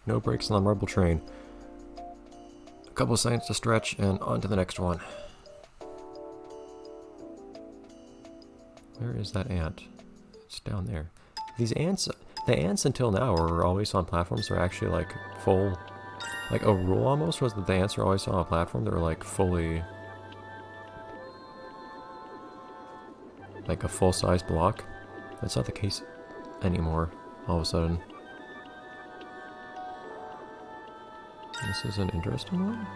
No brakes on the marble train. A couple of seconds to stretch, and on to the next one. Where is that ant? It's down there. These ants, the ants until now were always on platforms. They're actually like full, like a rule almost was that the ants are always on a platform. They're like fully, like a full-size block. That's not the case anymore. All of a sudden. This is an interesting one.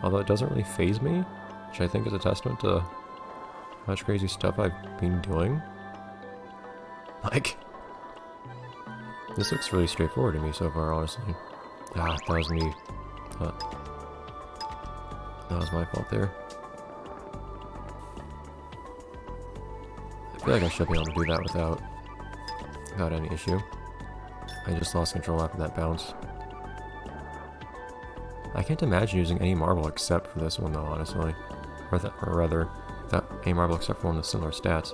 Although it doesn't really faze me, which I think is a testament to how much crazy stuff I've been doing. Like, this looks really straightforward to me so far, honestly. Ah, that was me. That was my fault there. I feel like I should be able to do that without any issue. I just lost control after that bounce. I can't imagine using any marble except for this one though, honestly. Or rather, any marble except for one with similar stats.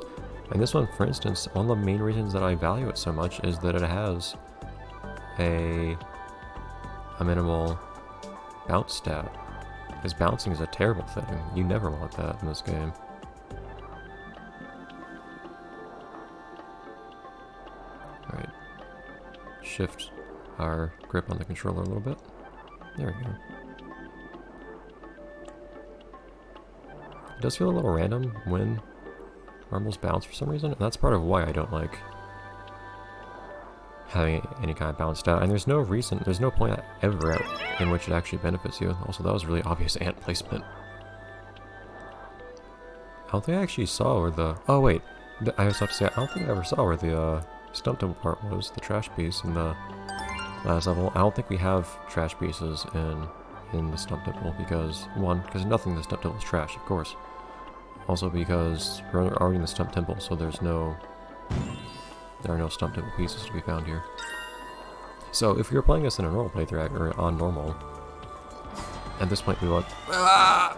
And this one, for instance, one of the main reasons that I value it so much is that it has a minimal bounce stat. Because bouncing is a terrible thing. You never want that in this game. Alright. Shift our grip on the controller a little bit. There we go. It does feel a little random when marbles bounce for some reason, and that's part of why I don't like having any kind of bounce stat. And there's no reason, there's no point ever in which it actually benefits you. Also, that was really obvious ant placement. I don't think I actually saw where the... Oh wait, I was about to say, I don't think I ever saw where the stump temple part was, the trash piece in the last level. I don't think we have trash pieces in the stump temple because, one, because nothing in the stump temple is trash, of course. Also because we're already in the stump temple, so there are no stump temple pieces to be found here. So if we were playing this in a normal playthrough, or on normal, at this point we want... At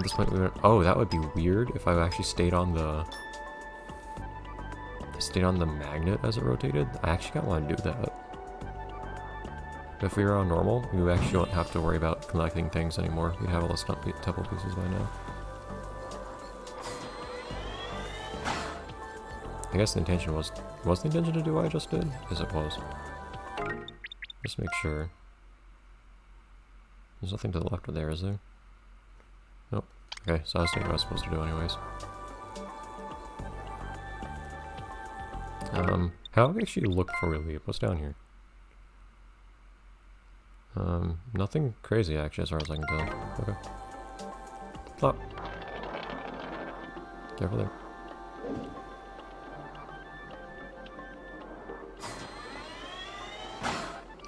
this point we want... Oh, that would be weird if I actually stayed on the magnet as it rotated. I actually kind of want to do that. If we were on normal, we actually don't have to worry about collecting things anymore. We'd have all the stump temple pieces by now. I guess the intention was the intention to do what I just did? Yes, it was. Just make sure. There's nothing to the left of there, is there? Nope. Okay, so I was doing what I was supposed to do anyways. How do we actually look before we leave? What's down here? Nothing crazy actually as far as I can tell. Okay. Flop. Careful there.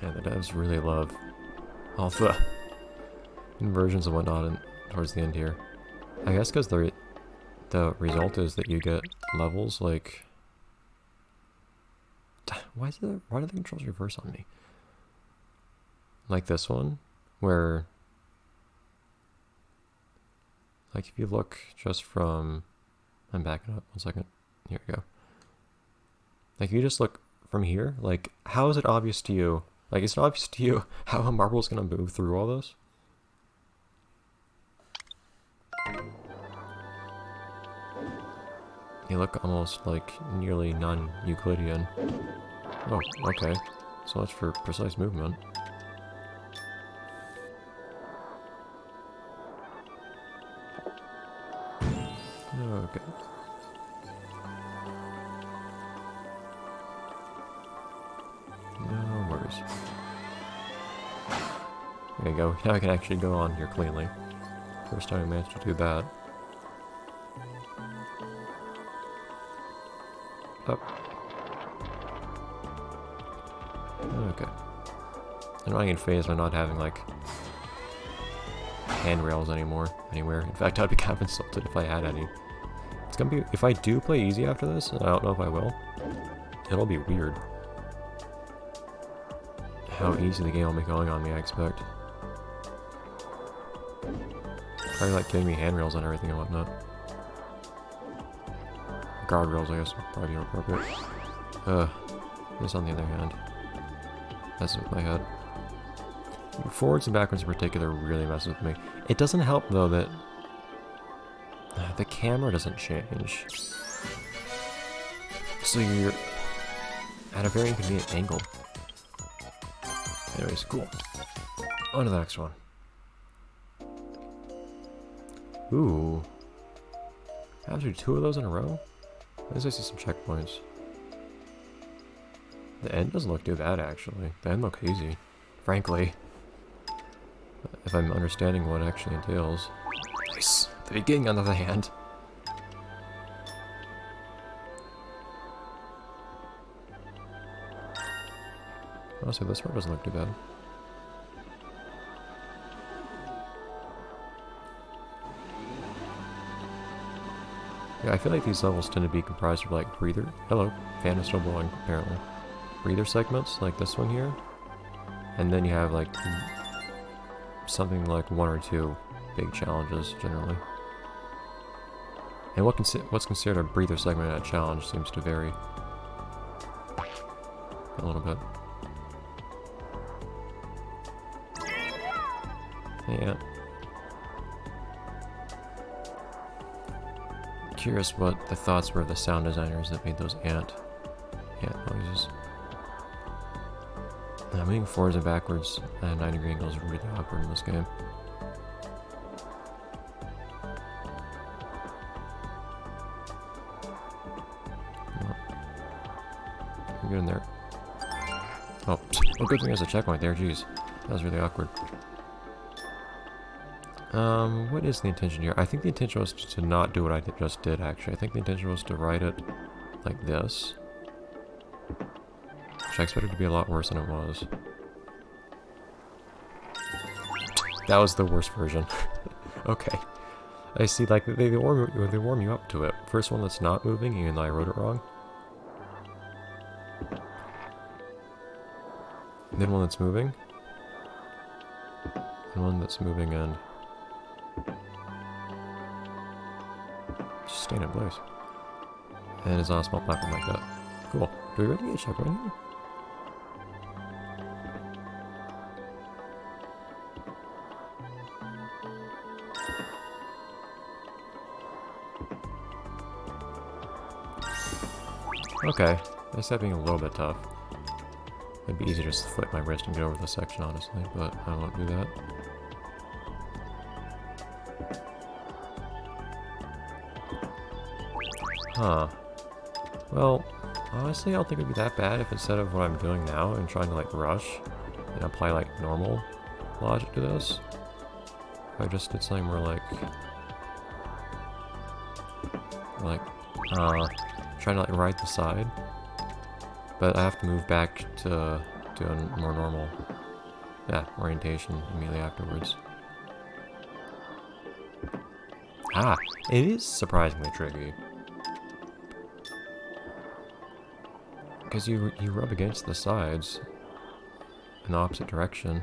Yeah, the devs really love all the inversions and whatnot towards the end here. I guess because the result is that you get levels like... Why do the controls reverse on me? Like this one, where... Like if you look just from... I'm backing up, 1 second. Here we go. Like if you just look from here, like how is it obvious to you? Like, it's not obvious to you how a marble is going to move through all this? You look almost like nearly non-Euclidean. Oh, okay. So much for precise movement. Okay. No worries. There you go. Now I can actually go on here cleanly. First time I managed to do that. Up. Okay. I'm not getting phased by not having, like, handrails anymore, anywhere. In fact, I'd be kind of insulted if I had any. It's gonna be... If I do play easy after this, and I don't know if I will, it'll be weird. How easy the game will be going on me, I expect. Probably like giving me handrails on everything and whatnot. Guardrails, I guess, would probably be appropriate. This on the other hand messes with my head. Forwards and backwards in particular really messes with me. It doesn't help though that the camera doesn't change. So you're at a very inconvenient angle. Anyways, cool. On to the next one. Ooh. After 2 of those in a row? At least I see some checkpoints. The end doesn't look too bad, actually. The end looks easy. Frankly. If I'm understanding what it actually entails. Nice! The beginning, on the other hand. Honestly, this part doesn't look too bad. Yeah, I feel like these levels tend to be comprised of like breather. Hello, fan is still blowing apparently. Breather segments like this one here, and then you have like something like 1 or 2 big challenges generally. And what's considered a breather segment at a challenge seems to vary a little bit. Yeah. Curious what the thoughts were of the sound designers that made those ant noises. Moving forwards and backwards at a 90-degree angle is really awkward in this game. We're good in there. Oh, good thing there's a checkpoint there, jeez. That was really awkward. What is the intention here? I think the intention was to not do what I just did, actually. I think the intention was to write it like this. Which I expected to be a lot worse than it was. That was the worst version. Okay. I see, like, they warm you up to it. First one that's not moving, even though I wrote it wrong. And then one that's moving. And one that's moving and just staying in place. And it's on a small platform like that. Cool. Do we really get a checkpoint here? Okay. That's that being a little bit tough. It'd be easy to just flip my wrist and get over the section, honestly, but I won't do that. Huh. Well, honestly, I don't think it'd be that bad if instead of what I'm doing now and trying to, like, rush and apply, like, normal logic to this, if I just did something more like, trying to, like, ride the side, but I have to move back to a more normal, orientation immediately afterwards. Ah, it is surprisingly tricky. Because you rub against the sides in the opposite direction.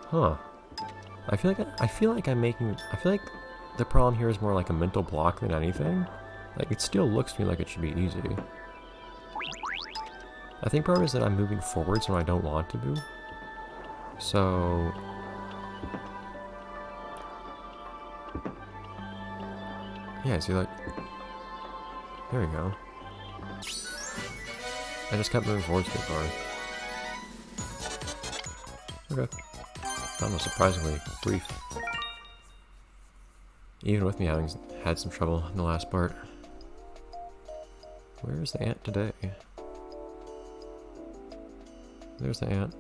Huh. I feel like the problem here is more like a mental block than anything. Like, it still looks to me like it should be easy. I think part of it is that I'm moving forwards when I don't want to do. So yeah, see, like, there we go. I just kept moving forwards too far. Okay. That was surprisingly brief. Even with me having had some trouble in the last part. Where's the ant today? There's the ant.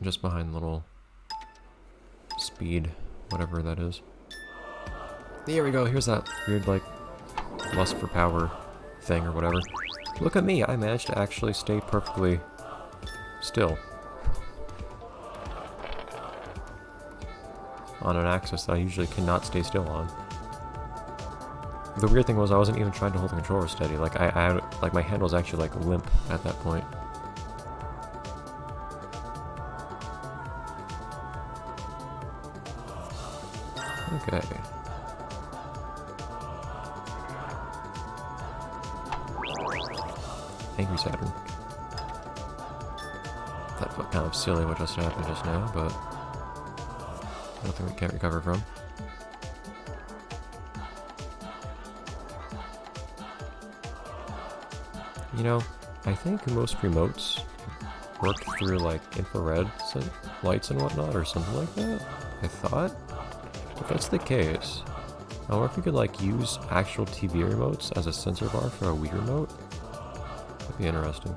Just behind the little speed, whatever that is. There we go, here's that weird, like, lust for power thing or whatever. Look at me, I managed to actually stay perfectly still. On an axis that I usually cannot stay still on. The weird thing was I wasn't even trying to hold the controller steady. Like, I had, like, my hand was actually, like, limp at that point. Okay. Angry Saturn. That felt kind of silly what just happened just now, but nothing we can't recover from. You know, I think most remotes work through like infrared lights and whatnot, or something like that. I thought. If that's the case, I wonder if you could like use actual TV remotes as a sensor bar for a Wii remote. That'd be interesting.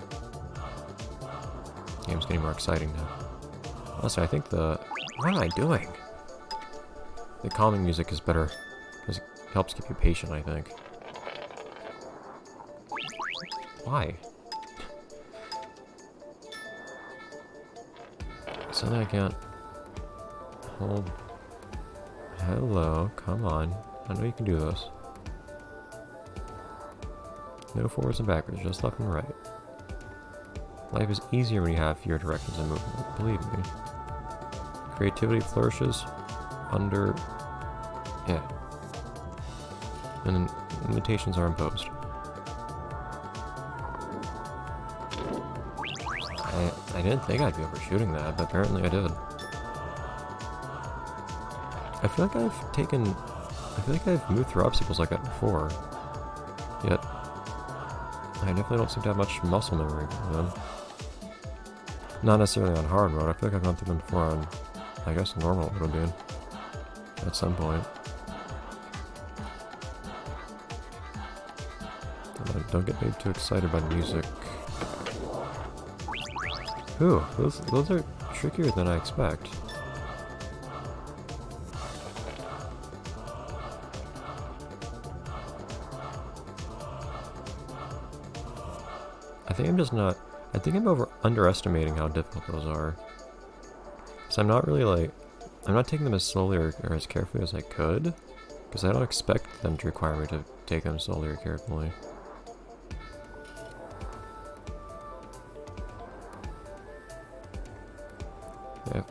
Game's getting more exciting now. Also, I think what am I doing? The calming music is better because it helps keep you patient, I think. Why? Something I can't hold. Hello, come on. I know you can do this. No forwards and backwards, just left and right. Life is easier when you have fewer directions of movement, believe me. Creativity flourishes under... yeah. And limitations are imposed. I didn't think I'd be overshooting that, but apparently I did. I feel like I've moved through obstacles like that before. Yet, I definitely don't seem to have much muscle memory for them. Not necessarily on hard mode, I feel like I've gone through them before on, I guess, normal mode being. At some point. Don't get me too excited by the music. Ooh, those are trickier than I expect. I think I'm underestimating how difficult those are. So I'm not taking them as slowly or as carefully as I could, because I don't expect them to require me to take them slowly or carefully. Yeah.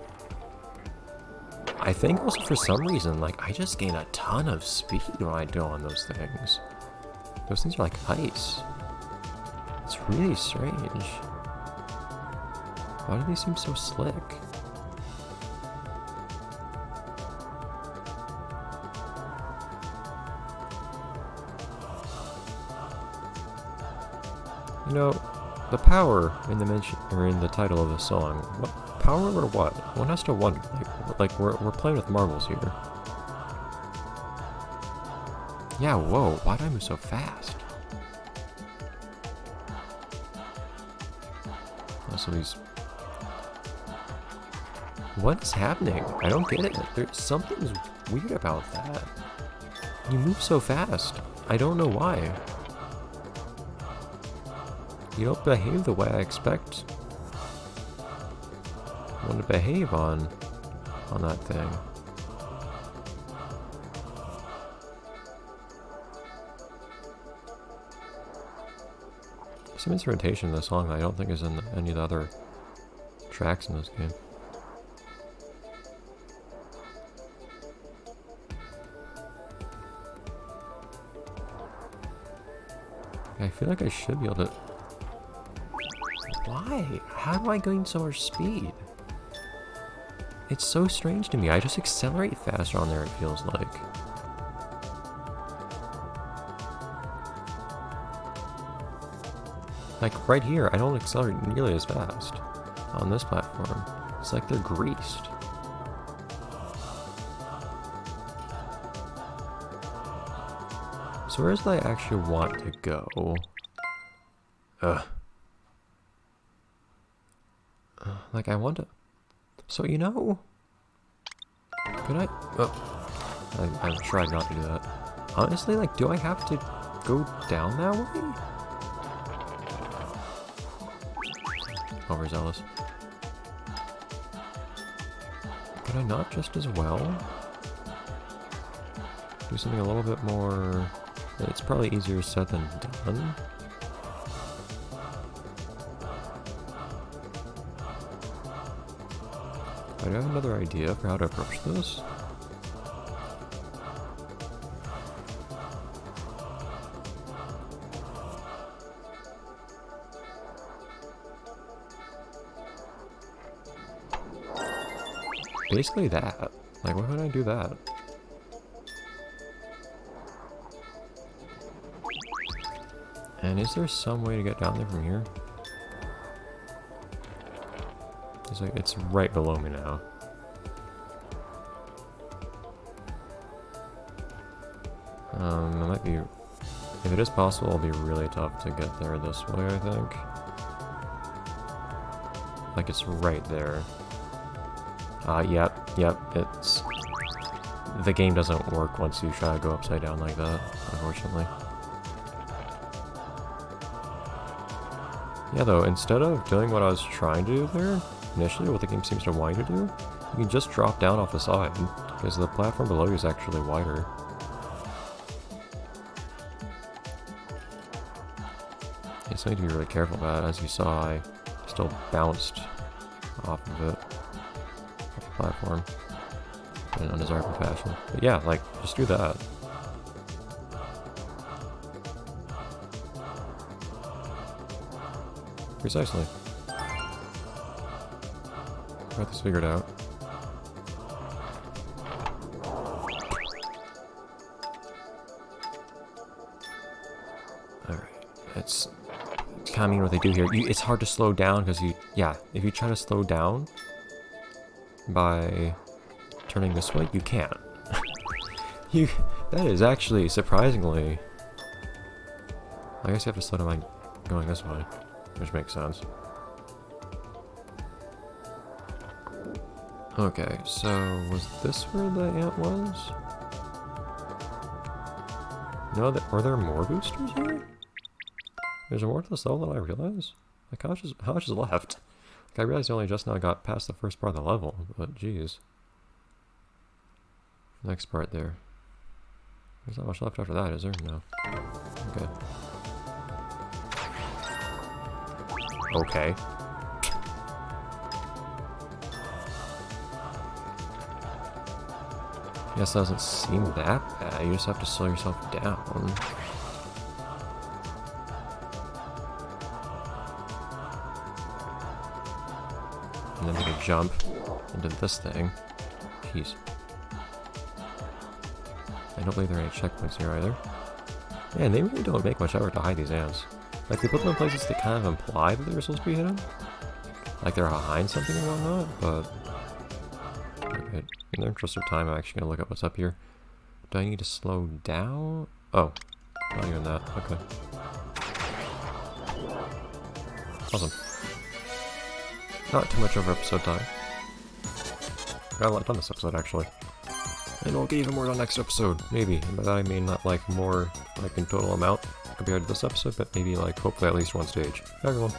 I think also for some reason, like, I just gain a ton of speed when I do on those things. Those things are like ice. It's really strange. Why do they seem so slick? You know, the power in the title of the song. What power or what? One has to wonder. Like we're playing with marbles here. Yeah, whoa, why did I move so fast? Also these... what is happening? I don't get it. Something's weird about that. You move so fast. I don't know why. You don't behave the way I expect one to behave on that thing. Some instrumentation in the song that I don't think is in any of the other tracks in this game. I feel like I should be able to... why? How do I gain so much speed? It's so strange to me. I just accelerate faster on there, it feels like. Like, right here, I don't accelerate nearly as fast on this platform. It's like they're greased. So where does I actually want to go? Like, I want to... so, you know... could I... oh. I'm trying not to do that. Honestly, like, do I have to go down that way? Overzealous. Could I not just as well do something a little bit more... it's probably easier said than done. Do I have another idea for how to approach this? basically that. Like, why would I do that? And is there some way to get down there from here? It's like, it's right below me now. It might be... If it is possible, it'll be really tough to get there this way, I think. Like, it's right there. Yep, it's... The game doesn't work once you try to go upside down like that, unfortunately. Yeah, though, instead of doing what I was trying to do there, initially, what the game seems to want you to do, you can just drop down off the side, because the platform below you is actually wider. Yeah, so I need to be really careful about it. As you saw, I still bounced off of it, off the platform, in an undesirable fashion. But yeah, like, just do that. Precisely. Got this figured out. Alright, it's kind of mean what they do here. It's hard to slow down because if you try to slow down by turning this way, you can't. That is actually surprisingly... I guess you have to slow down by going this way, which makes sense. Okay, so was this where the ant was? No, are there more boosters here? There's more to this level than I realized? Like, how much is left? Like, I realized I only just now got past the first part of the level, but geez. Next part there. There's not much left after that, is there? No. Okay. Okay. Guess that doesn't seem that bad. You just have to slow yourself down. And then make a jump into this thing. Jeez. I don't believe there are any checkpoints here either. Man, they really don't make much effort to hide these ants. Like, they put them in places that kind of imply that they're supposed to be hidden. Like they're behind something and whatnot, but... Okay, in the interest of time, I'm actually gonna look up what's up here. Do I need to slow down? Oh, not even that. Okay. Awesome. Not too much over episode time. Got a lot done this episode, actually. And we'll get even more on next episode, maybe. And by that I mean not like more, like in total amount compared to this episode, but maybe like hopefully at least one stage. Bye everyone.